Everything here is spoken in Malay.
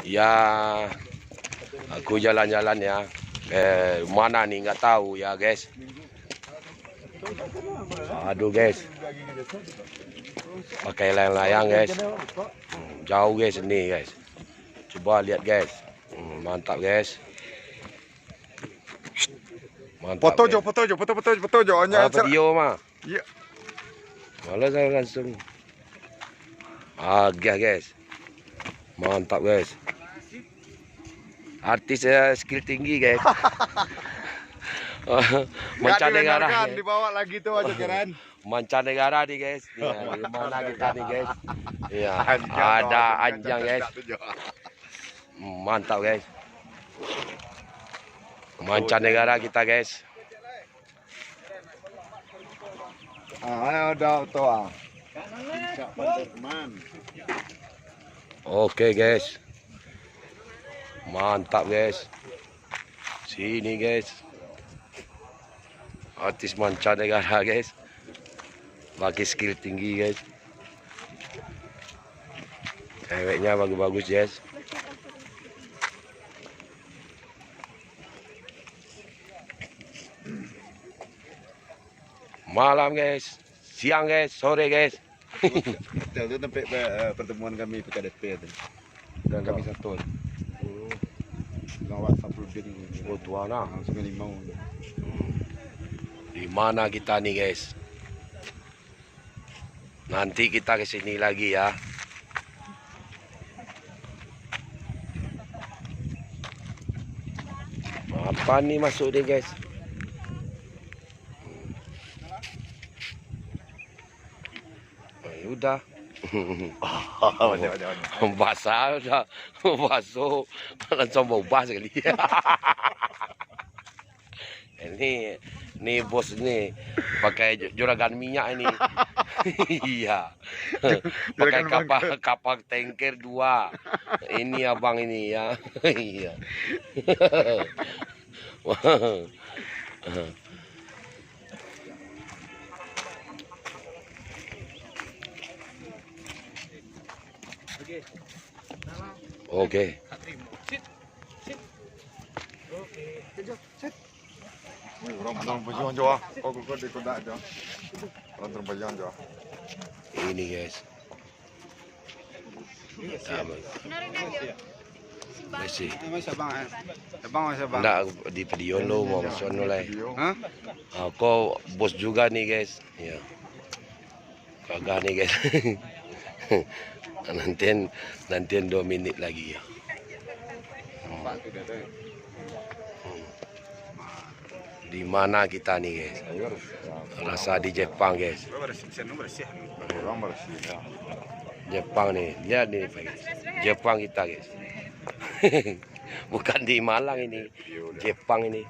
Ya, aku jalan-jalan ya. Mana nih nggak tahu ya guys. Aduh guys, pakai layang-layang guys. Jauh guys ini guys. Coba lihat guys. Mantap guys. Mantap. Foto jo. Video mah. Iya. Malah saya langsung. Guys. Mantap guys. Artis skill tinggi guys. Mancanegara. Dibawa lagi tuh aja keren. Mancanegara nih guys. Ya, di mana kita nih guys? Iya, ada anjang guys. Mantap guys. Mancanegara kita guys. Ada tuh. Oke guys. Mantap guys. Sini guys. Artis mancanegara guys. Pakai skill tinggi guys. Ceweknya bagus-bagus guys. Malam guys, siang guys, sore guys. Itu sampai pertemuan kami PKDP itu. Dan kami satu. Dengan WhatsApp Rudin. Oh tuana. Langsung limau. Di mana kita nih guys? Nanti kita ke sini lagi ya. Apa nih masuk nih guys? Udah. Basah udah. Basuh. Langsung bau bas kali. Ini bos ini pakai juragan minyak ini. Iya. Pakai kapal tanker 2. Ini abang ini ya. Iya. Oke. Ini guys. Masih. Nggak di video lo mau masuk nolai. Aku bos juga nih guys. Ya. Kagak nih guys. Nantian 2 menit lagi ya. Di mana kita nih guys? Rasa di Jepang guys. Jepang nih, lihat nih guys. Jepang kita guys. Bukan di Malang ini, Jepang ini.